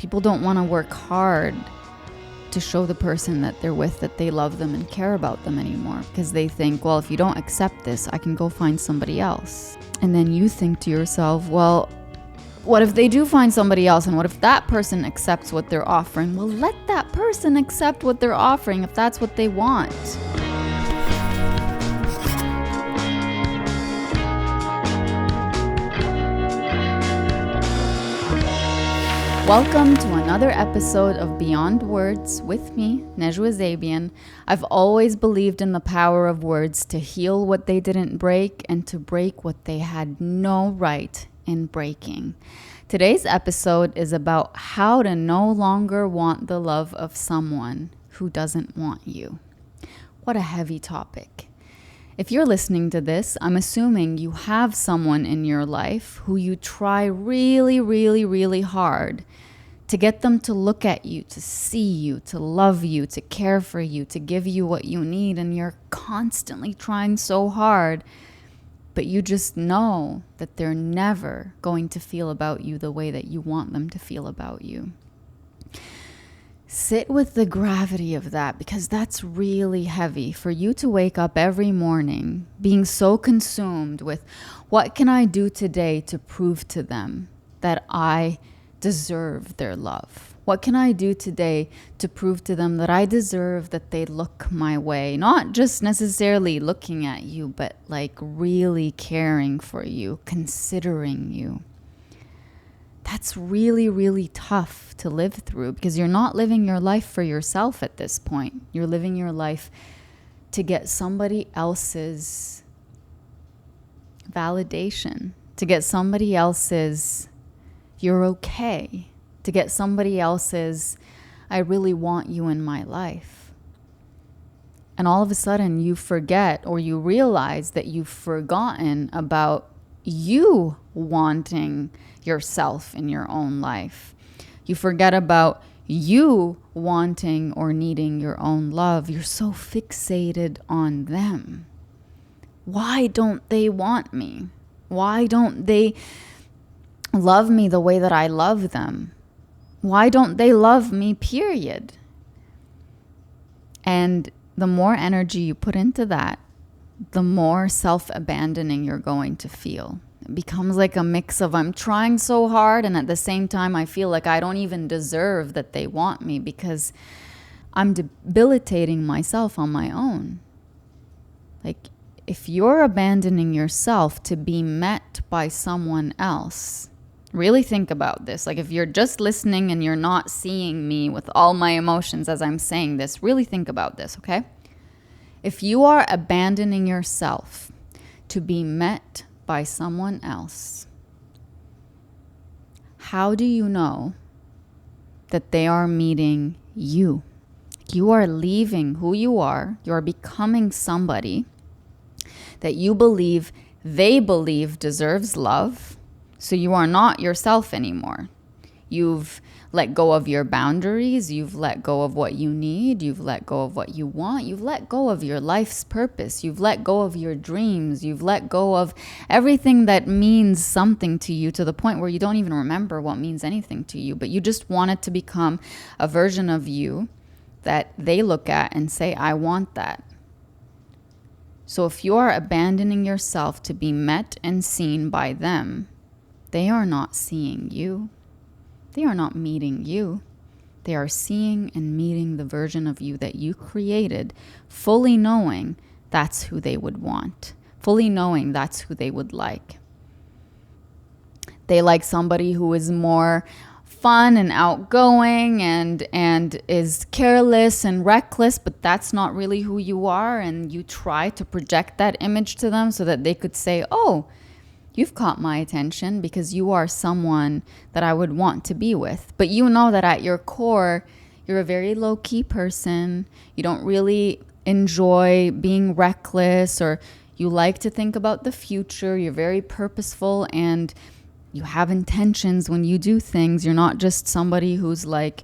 People don't want to work hard to show the person that they're with that they love them and care about them anymore, because they think, well, if you don't accept this, I can go find somebody else. And then you think to yourself, well, what if they do find somebody else, and what if that person accepts what they're offering? Well, let that person accept what they're offering if that's what they want. Welcome to another episode of Beyond Words with me, Nejwa Zabian. I've always believed in the power of words to heal what they didn't break and to break what they had no right in breaking. Today's episode is about how to no longer want the love of someone who doesn't want you. What a heavy topic. If you're listening to this, I'm assuming you have someone in your life who you try really hard to get them to look at you, to see you, to love you, to care for you, to give you what you need, and you're constantly trying so hard, but you just know that they're never going to feel about you the way that you want them to feel about you. Sit with the gravity of that, because that's really heavy for you to wake up every morning being so consumed with, what can I do today to prove to them that I deserve their love? What can I do today to prove to them that I deserve that they look my way? Not just necessarily looking at you, but like really caring for you, considering you. That's really tough to live through, because you're not living your life for yourself at this point. You're living your life to get somebody else's validation, to get somebody else's you're okay, to get somebody else's I really want you in my life. And all of a sudden you forget, or you realize that you've forgotten about you wanting yourself in your own life. You forget about you wanting or needing your own love. You're so fixated on them. Why don't they want me? Why don't they love me the way that I love them? Why don't they love me, period? And the more energy you put into that, the more self-abandoning you're going to feel. It becomes like a mix of, I'm trying so hard, and at the same time I feel like I don't even deserve that they want me, because I'm debilitating myself on my own. Like, if you're abandoning yourself to be met by someone else, really think about this. Like, if you're just listening and you're not seeing me with all my emotions as I'm saying this, really think about this, okay? If you are abandoning yourself to be met by someone else, how do you know that they are meeting you? You are leaving who you are. You are becoming somebody that you believe they believe deserves love. So you are not yourself anymore. You've let go of your boundaries. You've let go of what you need. You've let go of what you want. You've let go of your life's purpose. You've let go of your dreams. You've let go of everything that means something to you, to the point where you don't even remember what means anything to you, but you just want it to become a version of you that they look at and say, I want that. So if you are abandoning yourself to be met and seen by them, they are not seeing you. They are not meeting you. They are seeing and meeting the version of you that you created, fully knowing that's who they would want, fully knowing that's who they would like. They like somebody who is more fun and outgoing and is careless and reckless, but that's not really who you are, and you try to project that image to them so that they could say, oh, you've caught my attention because you are someone that I would want to be with. But you know that at your core, you're a very low-key person. You don't really enjoy being reckless, or you like to think about the future. You're very purposeful, and you have intentions when you do things. You're not just somebody who's like,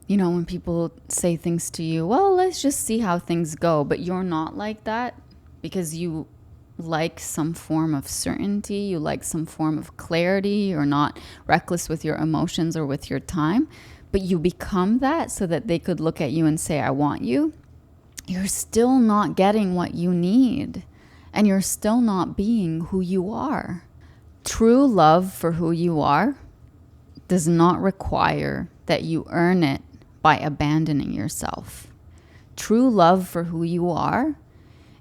you know, when people say things to you, well, let's just see how things go. But you're not like that, because you like some form of certainty. You like some form of clarity. You're not reckless with your emotions or with your time, but you become that so that they could look at you and say, I want you. You're still not getting what you need, and you're still not being who you are. True love for who you are does not require that you earn it by abandoning yourself. True love for who you are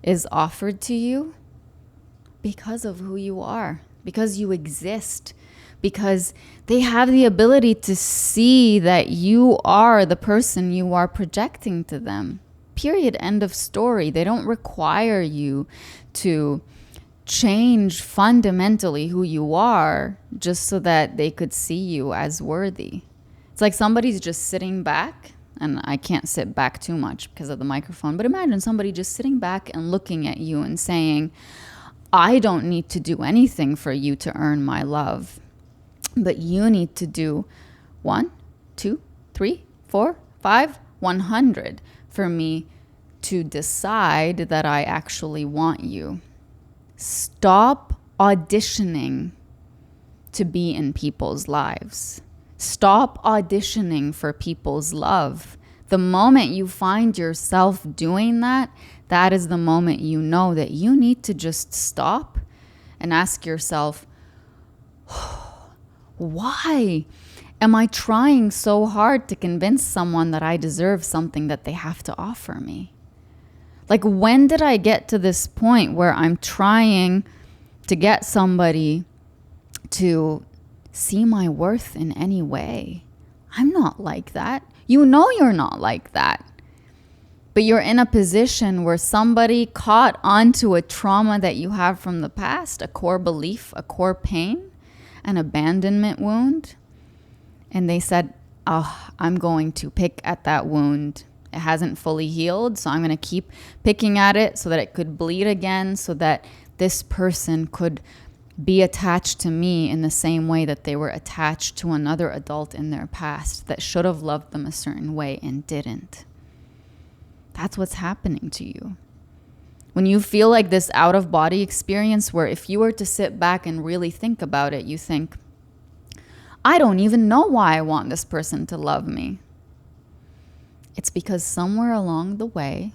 is offered to you because of who you are, because you exist, because they have the ability to see that you are the person you are projecting to them. Period. End of story. They don't require you to change fundamentally who you are just so that they could see you as worthy. It's like somebody's just sitting back, and I can't sit back too much because of the microphone, but imagine somebody just sitting back and looking at you and saying, I don't need to do anything for you to earn my love, but you need to do 1, 2, 3, 4, 5, 100 for me to decide that I actually want you. Stop auditioning to be in people's lives. Stop auditioning for people's love. The moment you find yourself doing that, that is the moment you know that you need to just stop and ask yourself, why am I trying so hard to convince someone that I deserve something that they have to offer me? Like, when did I get to this point where I'm trying to get somebody to see my worth in any way? I'm not like that. You know you're not like that. But you're in a position where somebody caught onto a trauma that you have from the past, a core belief, a core pain, an abandonment wound. And they said, oh, I'm going to pick at that wound. It hasn't fully healed, so I'm going to keep picking at it so that it could bleed again, so that this person could be attached to me in the same way that they were attached to another adult in their past that should have loved them a certain way and didn't. That's what's happening to you. When you feel like this out-of-body experience where if you were to sit back and really think about it, you think, I don't even know why I want this person to love me. It's because somewhere along the way,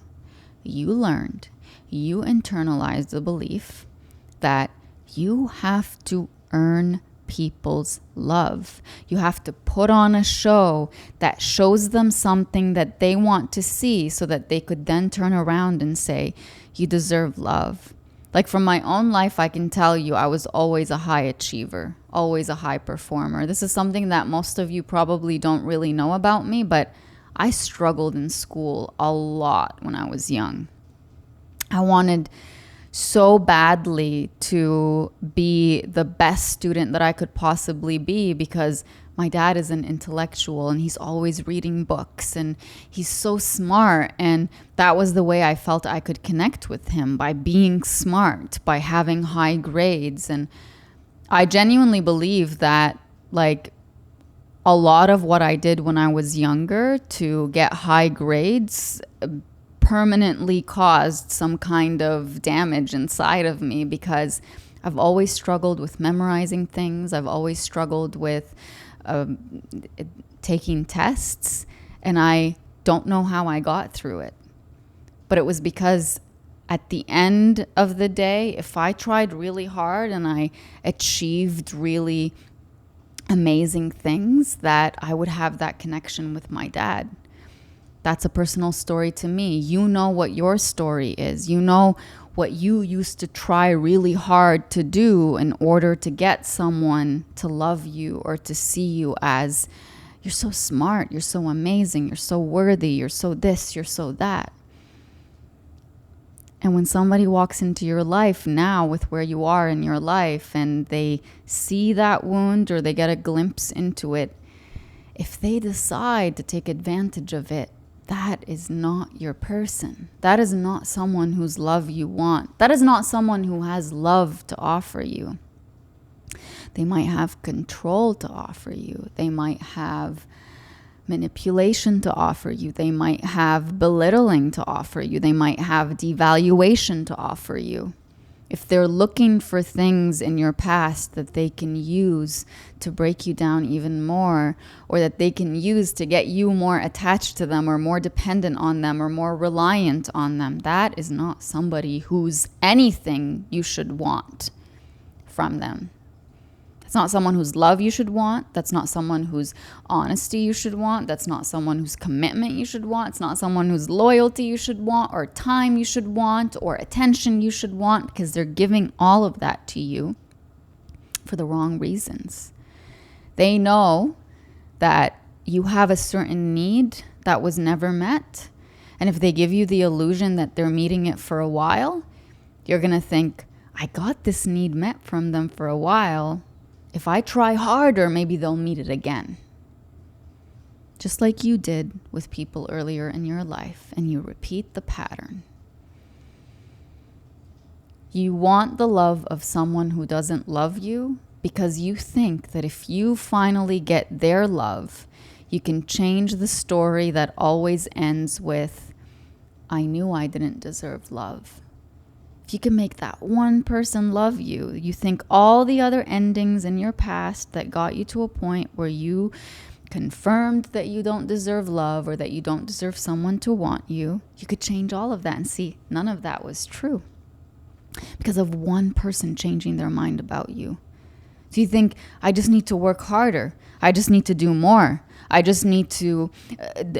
you learned, you internalized the belief that you have to earn people's love. You have to put on a show that shows them something that they want to see so that they could then turn around and say, you deserve love. Like, from my own life, I can tell you I was always a high achiever, always a high performer. This is something that most of you probably don't really know about me, but I struggled in school a lot when I was young. I wanted so badly to be the best student that I could possibly be because my dad is an intellectual and he's always reading books and he's so smart. And that was the way I felt I could connect with him, by being smart, by having high grades. And I genuinely believe that, like, a lot of what I did when I was younger to get high grades permanently caused some kind of damage inside of me, because I've always struggled with memorizing things. I've always struggled with taking tests, and I don't know how I got through it. But it was because at the end of the day, if I tried really hard and I achieved really amazing things, that I would have that connection with my dad. That's a personal story to me. You know what your story is. You know what you used to try really hard to do in order to get someone to love you or to see you as, you're so smart, you're so amazing, you're so worthy, you're so this, you're so that. And when somebody walks into your life now with where you are in your life and they see that wound or they get a glimpse into it, if they decide to take advantage of it, that is not your person. That is not someone whose love you want. That is not someone who has love to offer you. They might have control to offer you. They might have manipulation to offer you. They might have belittling to offer you. They might have devaluation to offer you. if they're looking for things in your past that they can use to break you down even more, or that they can use to get you more attached to them or more dependent on them or more reliant on them, that is not somebody who's anything you should want from them. That's not someone whose love you should want. That's not someone whose honesty you should want. That's not someone whose commitment you should want. It's not someone whose loyalty you should want, or time you should want, or attention you should want, because they're giving all of that to you for the wrong reasons. They know that you have a certain need that was never met. And if they give you the illusion that they're meeting it for a while, you're going to think, I got this need met from them for a while. If I try harder, maybe they'll meet it again. Just like you did with people earlier in your life, and you repeat the pattern. You want the love of someone who doesn't love you because you think that if you finally get their love, you can change the story that always ends with, I knew I didn't deserve love. If you can make that one person love you, you think all the other endings in your past that got you to a point where you confirmed that you don't deserve love or that you don't deserve someone to want you, you could change all of that and see none of that was true because of one person changing their mind about you. So you think, I just need to work harder. I just need to do more. I just need to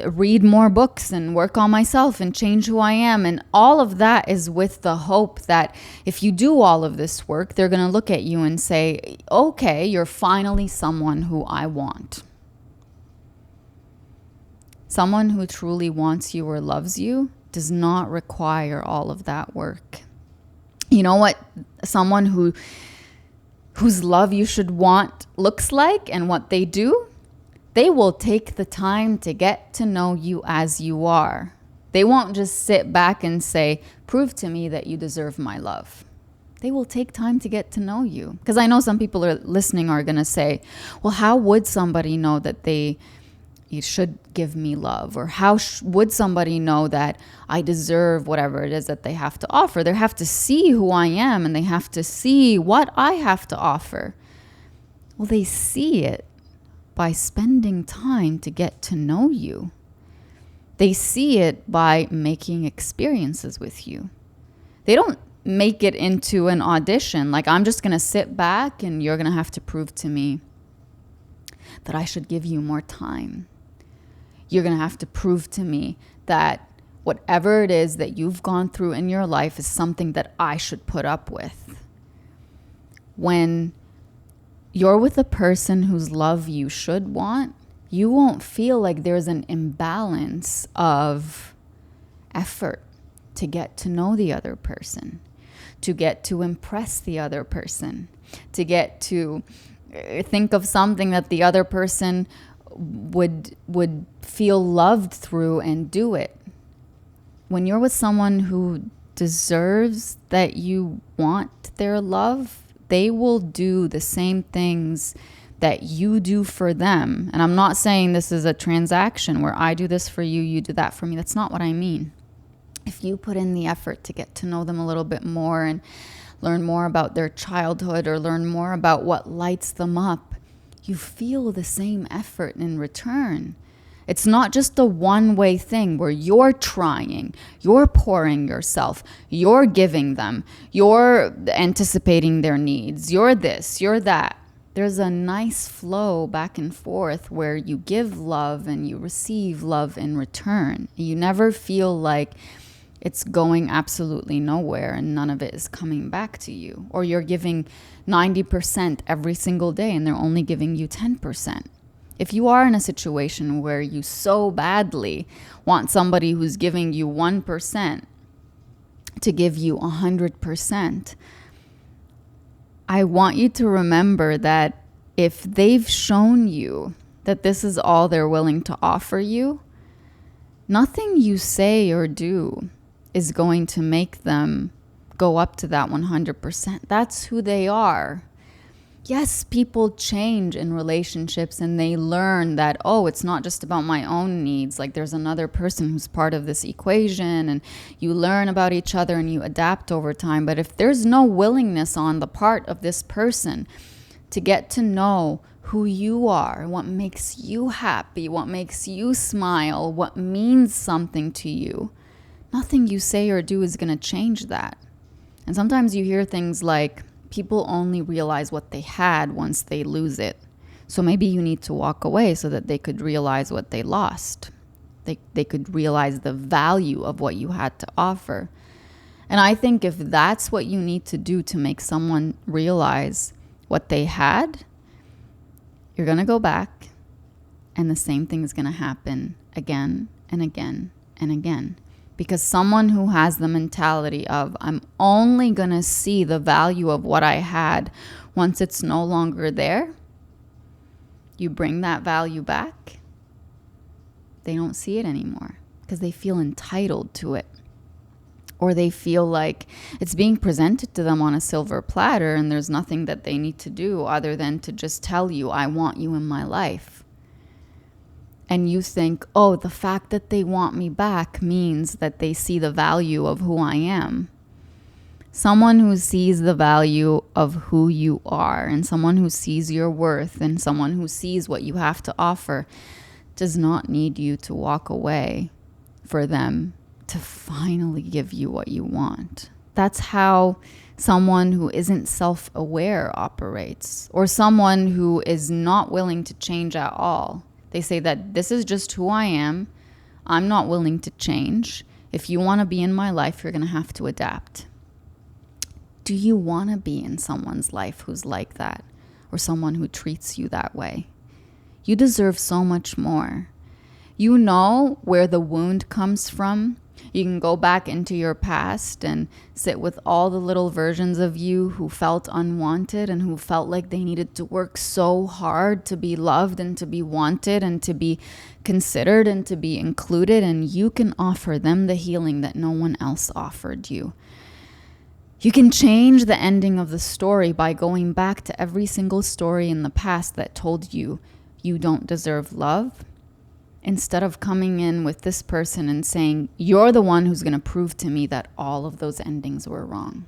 read more books and work on myself and change who I am. And all of that is with the hope that if you do all of this work, they're going to look at you and say, okay, you're finally someone who I want. Someone who truly wants you or loves you does not require all of that work. You know what someone whose love you should want looks like and what they do? They will take the time to get to know you as you are. They won't just sit back and say, prove to me that you deserve my love. They will take time to get to know you. Because I know some people are listening are going to say, well, how would somebody know that you should give me love? Or how would somebody know that I deserve whatever it is that they have to offer? They have to see who I am and they have to see what I have to offer. Well, they see it by spending time to get to know you. They see it by making experiences with you. They don't make it into an audition. Like, I'm just going to sit back and you're going to have to prove to me that I should give you more time. You're going to have to prove to me that whatever it is that you've gone through in your life is something that I should put up with. When you're with a person whose love you should want, you won't feel like there's an imbalance of effort to get to know the other person, to get to impress the other person, to get to think of something that the other person would feel loved through and do it. When you're with someone who deserves that you want their love, they will do the same things that you do for them. And I'm not saying this is a transaction where I do this for you, you do that for me. That's not what I mean. If you put in the effort to get to know them a little bit more and learn more about their childhood or learn more about what lights them up, you feel the same effort in return. It's not just a one-way thing where you're trying, you're pouring yourself, you're giving them, you're anticipating their needs, you're this, you're that. There's a nice flow back and forth where you give love and you receive love in return. You never feel like it's going absolutely nowhere and none of it is coming back to you. Or you're giving 90% every single day and they're only giving you 10%. If you are in a situation where you so badly want somebody who's giving you 1% to give you 100%, I want you to remember that if they've shown you that this is all they're willing to offer you, nothing you say or do is going to make them go up to that 100%. That's who they are. Yes, people change in relationships and they learn that, oh, it's not just about my own needs. Like there's another person who's part of this equation, and you learn about each other and you adapt over time. But if there's no willingness on the part of this person to get to know who you are, what makes you happy, what makes you smile, what means something to you, nothing you say or do is going to change that. And sometimes you hear things like, people only realize what they had once they lose it. So maybe you need to walk away so that they could realize what they lost. They could realize the value of what you had to offer. And I think if that's what you need to do to make someone realize what they had, you're going to go back and the same thing is going to happen again and again and again. Because someone who has the mentality of, I'm only going to see the value of what I had once it's no longer there, you bring that value back, they don't see it anymore because they feel entitled to it. Or they feel like it's being presented to them on a silver platter and there's nothing that they need to do other than to just tell you, I want you in my life. And you think, oh, the fact that they want me back means that they see the value of who I am. Someone who sees the value of who you are and someone who sees your worth and someone who sees what you have to offer does not need you to walk away for them to finally give you what you want. That's how someone who isn't self-aware operates, or someone who is not willing to change at all. They say that this is just who I am. I'm not willing to change. If you want to be in my life, you're going to have to adapt. Do you want to be in someone's life who's like that, or someone who treats you that way? You deserve so much more. You know where the wound comes from. You can go back into your past and sit with all the little versions of you who felt unwanted and who felt like they needed to work so hard to be loved and to be wanted and to be considered and to be included. And you can offer them the healing that no one else offered you. You can change the ending of the story by going back to every single story in the past that told you you don't deserve love. Instead of coming in with this person and saying, you're the one who's going to prove to me that all of those endings were wrong.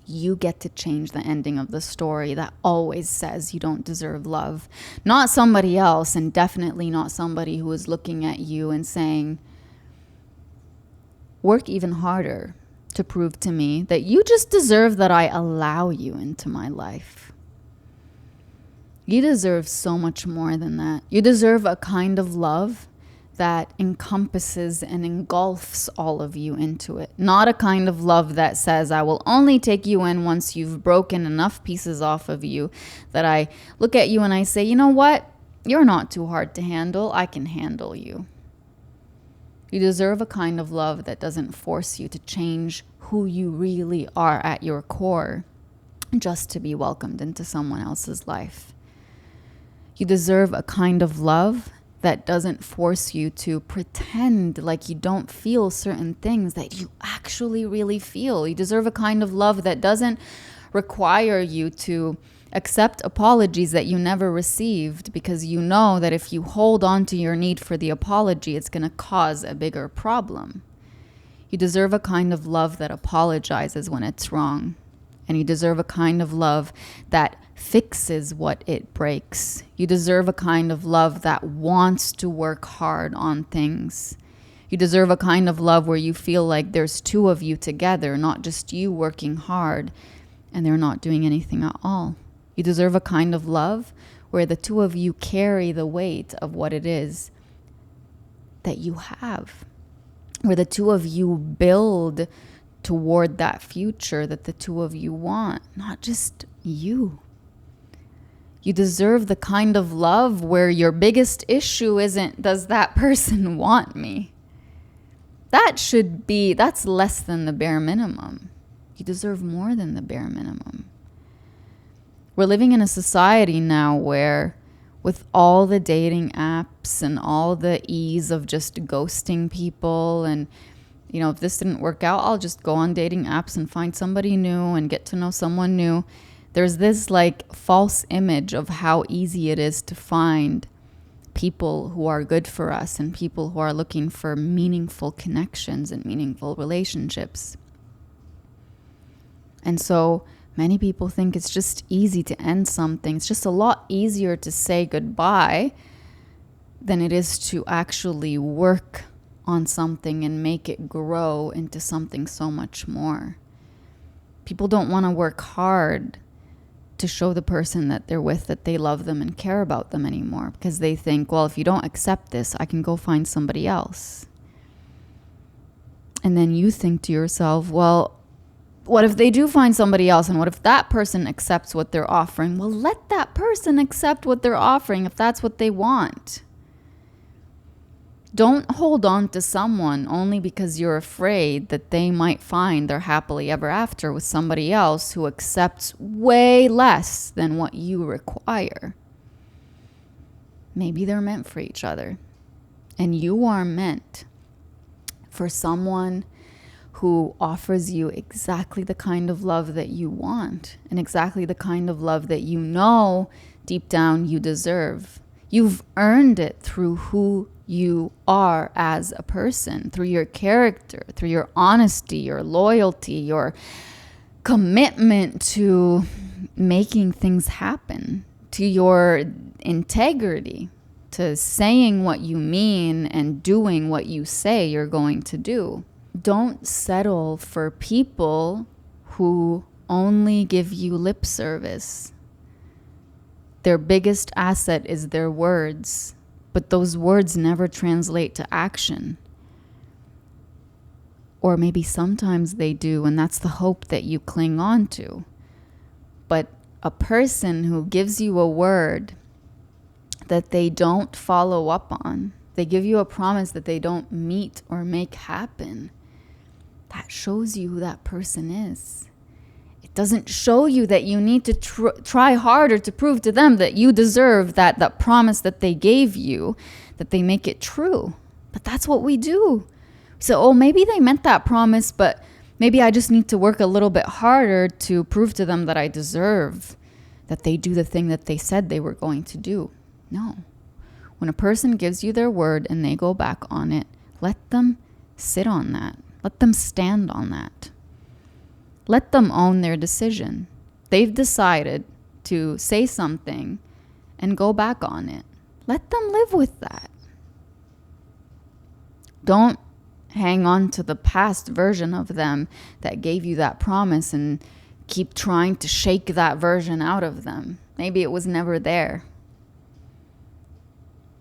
You get to change the ending of the story that always says you don't deserve love. Not somebody else, and definitely not somebody who is looking at you and saying, work even harder to prove to me that you just deserve that I allow you into my life. You deserve so much more than that. You deserve a kind of love that encompasses and engulfs all of you into it. Not a kind of love that says, I will only take you in once you've broken enough pieces off of you that I look at you and I say, you know what? You're not too hard to handle. I can handle you. You deserve a kind of love that doesn't force you to change who you really are at your core just to be welcomed into someone else's life. You deserve a kind of love that doesn't force you to pretend like you don't feel certain things that you actually really feel. You deserve a kind of love that doesn't require you to accept apologies that you never received, because you know that if you hold on to your need for the apology, it's going to cause a bigger problem. You deserve a kind of love that apologizes when it's wrong. And you deserve a kind of love that fixes what it breaks. You deserve a kind of love that wants to work hard on things. You deserve a kind of love where you feel like there's two of you together, not just you working hard and they're not doing anything at all. You deserve a kind of love where the two of you carry the weight of what it is that you have, where the two of you build toward that future that the two of you want, not just you. You deserve the kind of love where your biggest issue isn't, does that person want me? That's less than the bare minimum. You deserve more than the bare minimum. We're living in a society now where, with all the dating apps and all the ease of just ghosting people and, you know, if this didn't work out, I'll just go on dating apps and find somebody new and get to know someone new. There's this like false image of how easy it is to find people who are good for us and people who are looking for meaningful connections and meaningful relationships. And so many people think it's just easy to end something. It's just a lot easier to say goodbye than it is to actually work on something and make it grow into something so much more. People don't want to work hard to show the person that they're with that they love them and care about them anymore, because they think, well, if you don't accept this, I can go find somebody else. And then you think to yourself, well, what if they do find somebody else? And what if that person accepts what they're offering? Well, let that person accept what they're offering if that's what they want. Don't hold on to someone only because you're afraid that they might find their happily ever after with somebody else who accepts way less than what you require. Maybe they're meant for each other. And you are meant for someone who offers you exactly the kind of love that you want and exactly the kind of love that you know deep down you deserve. You've earned it through who you are as a person, through your character, through your honesty, your loyalty, your commitment to making things happen, to your integrity, to saying what you mean and doing what you say you're going to do. Don't settle for people who only give you lip service. Their biggest asset is their words, but those words never translate to action. Or maybe sometimes they do, and that's the hope that you cling on to. But a person who gives you a word that they don't follow up on, they give you a promise that they don't meet or make happen, that shows you who that person is. It doesn't show you that you need to try harder to prove to them that you deserve that promise that they gave you, that they make it true. But that's what we do. So, oh, maybe they meant that promise, but maybe I just need to work a little bit harder to prove to them that I deserve that they do the thing that they said they were going to do. No. When a person gives you their word and they go back on it, let them sit on that. Let them stand on that. Let them own their decision. They've decided to say something and go back on it. Let them live with that. Don't hang on to the past version of them that gave you that promise and keep trying to shake that version out of them. Maybe it was never there.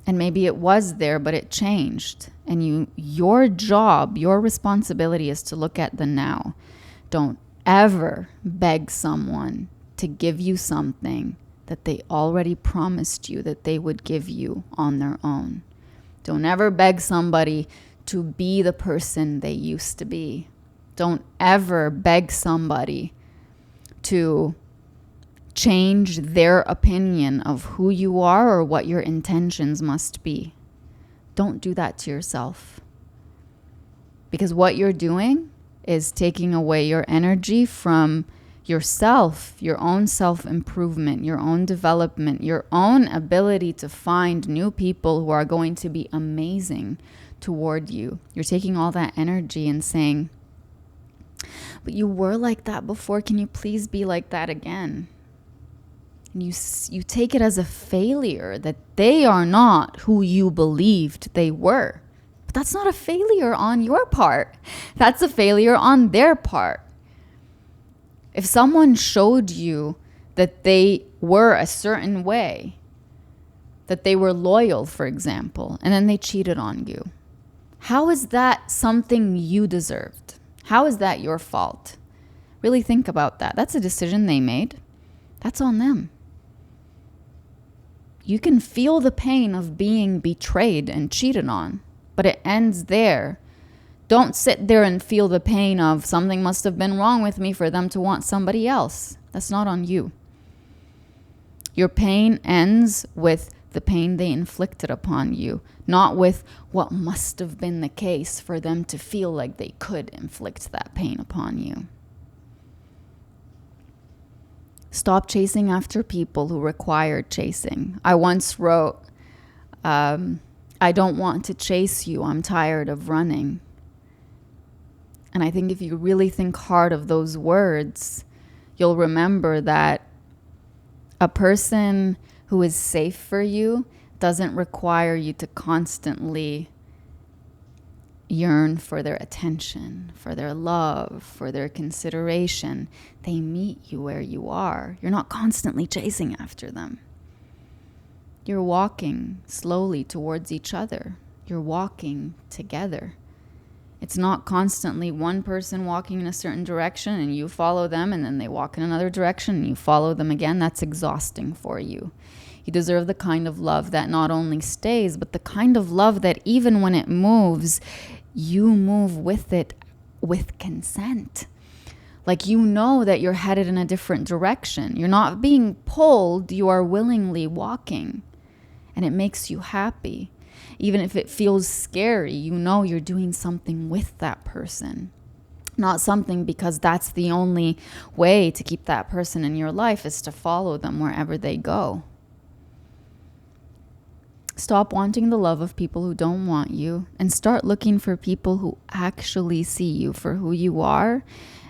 And maybe it was there, but it changed. And your job, your responsibility is to look at the now. Don't ever beg someone to give you something that they already promised you that they would give you on their own. Don't ever beg somebody to be the person they used to be. Don't ever beg somebody to change their opinion of who you are or what your intentions must be. Don't do that to yourself. Because what you're doing is taking away your energy from yourself, your own self-improvement, your own development, your own ability to find new people who are going to be amazing toward you. You're taking all that energy and saying, but you were like that before. Can you please be like that again? And you take it as a failure that they are not who you believed they were. But that's not a failure on your part. That's a failure on their part. If someone showed you that they were a certain way, that they were loyal, for example, and then they cheated on you, how is that something you deserved? How is that your fault? Really think about that. That's a decision they made. That's on them. You can feel the pain of being betrayed and cheated on, but it ends there. Don't sit there and feel the pain of something must have been wrong with me for them to want somebody else. That's not on you. Your pain ends with the pain they inflicted upon you, not with what must have been the case for them to feel like they could inflict that pain upon you. Stop chasing after people who require chasing. I once wrote, I don't want to chase you. I'm tired of running. And I think if you really think hard of those words, you'll remember that a person who is safe for you doesn't require you to constantly yearn for their attention, for their love, for their consideration. They meet you where you are. You're not constantly chasing after them. You're walking slowly towards each other. You're walking together. It's not constantly one person walking in a certain direction and you follow them, and then they walk in another direction and you follow them again. That's exhausting for you. You deserve the kind of love that not only stays, but the kind of love that even when it moves, you move with it with consent. Like, you know that you're headed in a different direction. You're not being pulled, you are willingly walking. And it makes you happy. Even if it feels scary, you know you're doing something with that person. Not something because that's the only way to keep that person in your life is to follow them wherever they go. Stop wanting the love of people who don't want you and start looking for people who actually see you for who you are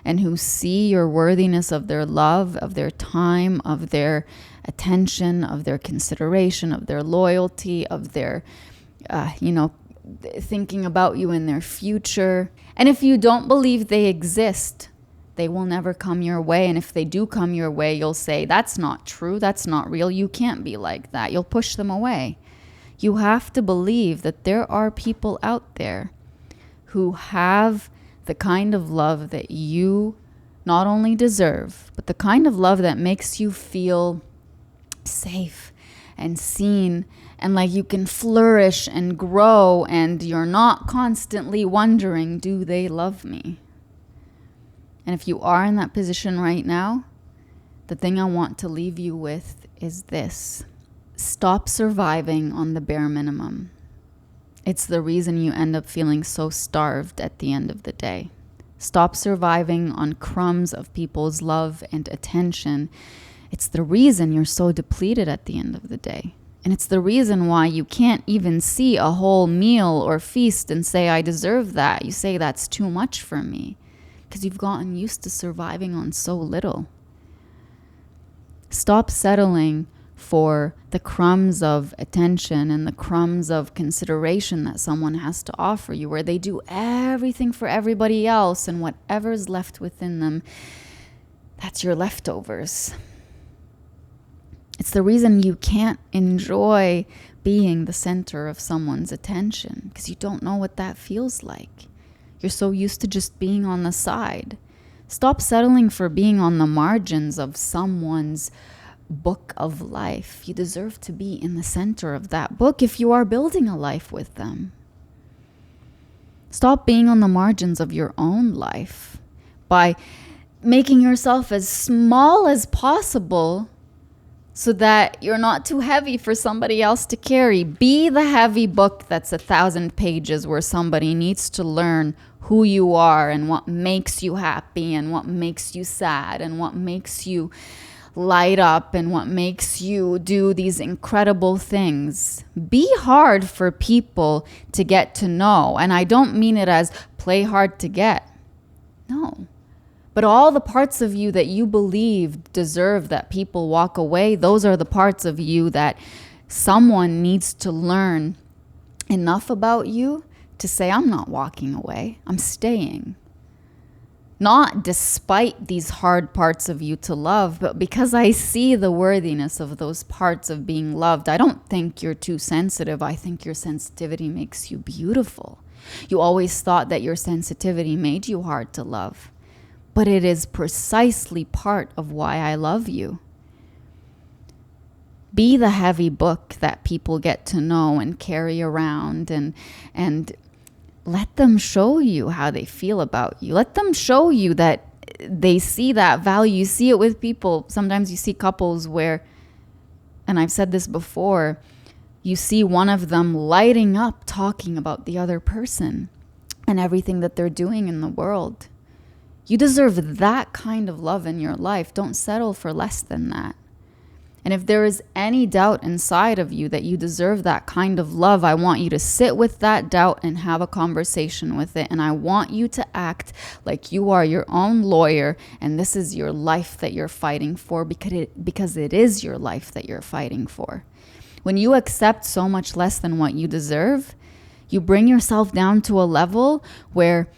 and who see your worthiness of their love, of their time, of their attention, of their consideration, of their loyalty, of their, thinking about you in their future. And if you don't believe they exist, they will never come your way. And if they do come your way, you'll say, that's not true, that's not real, you can't be like that. You'll push them away. You have to believe that there are people out there who have the kind of love that you not only deserve, but the kind of love that makes you feel safe and seen and like you can flourish and grow, and you're not constantly wondering, do they love me? And if you are in that position right now, the thing I want to leave you with is this. Stop surviving on the bare minimum. It's the reason you end up feeling so starved at the end of the day. Stop surviving on crumbs of people's love and attention. It's the reason you're so depleted at the end of the day. And it's the reason why you can't even see a whole meal or feast and say, I deserve that. You say, that's too much for me, because you've gotten used to surviving on so little. Stop settling for the crumbs of attention and the crumbs of consideration that someone has to offer you, where they do everything for everybody else, and whatever's left within them, that's your leftovers. It's the reason you can't enjoy being the center of someone's attention, because you don't know what that feels like. You're so used to just being on the side. Stop settling for being on the margins of someone's book of life. You deserve to be in the center of that book if you are building a life with them. Stop being on the margins of your own life by making yourself as small as possible so that you're not too heavy for somebody else to carry. Be the heavy book that's 1,000 pages where somebody needs to learn who you are and what makes you happy and what makes you sad and what makes you light up and what makes you do these incredible things. Be hard for people to get to know. And I don't mean it as play hard to get. No. But all the parts of you that you believe deserve that people walk away, those are the parts of you that someone needs to learn enough about you to say, I'm not walking away, I'm staying. Not despite these hard parts of you to love, but because I see the worthiness of those parts of being loved. I don't think you're too sensitive. I think your sensitivity makes you beautiful. You always thought that your sensitivity made you hard to love. But it is precisely part of why I love you. Be the heavy book that people get to know and carry around, and let them show you how they feel about you. Let them show you that they see that value. You see it with people. Sometimes you see couples where, and I've said this before, you see one of them lighting up talking about the other person and everything that they're doing in the world. You deserve that kind of love in your life. Don't settle for less than that. And if there is any doubt inside of you that you deserve that kind of love, I want you to sit with that doubt and have a conversation with it. And I want you to act like you are your own lawyer and this is your life that you're fighting for, because it is your life that you're fighting for. When you accept so much less than what you deserve, you bring yourself down to a level where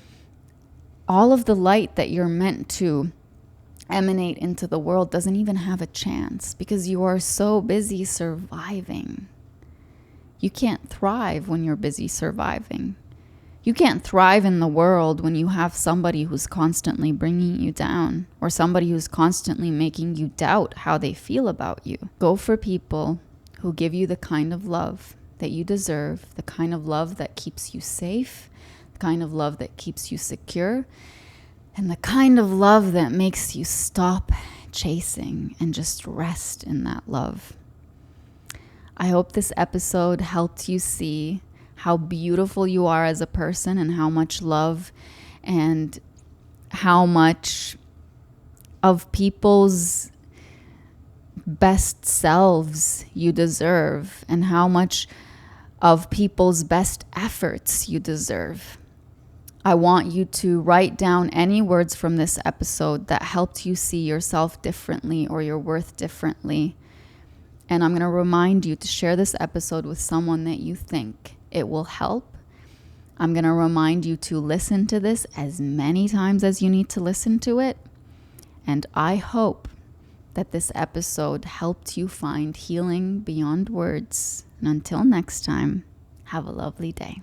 all of the light that you're meant to emanate into the world doesn't even have a chance, because you are so busy surviving. You can't thrive when you're busy surviving. You can't thrive in the world when you have somebody who's constantly bringing you down, or somebody who's constantly making you doubt how they feel about you. Go for people who give you the kind of love that you deserve, the kind of love that keeps you safe, the kind of love that keeps you secure, and the kind of love that makes you stop chasing and just rest in that love. I hope this episode helped you see how beautiful you are as a person, and how much love and how much of people's best selves you deserve, and how much of people's best efforts you deserve. I want you to write down any words from this episode that helped you see yourself differently or your worth differently. And I'm going to remind you to share this episode with someone that you think it will help. I'm going to remind you to listen to this as many times as you need to listen to it. And I hope that this episode helped you find healing beyond words. And until next time, have a lovely day.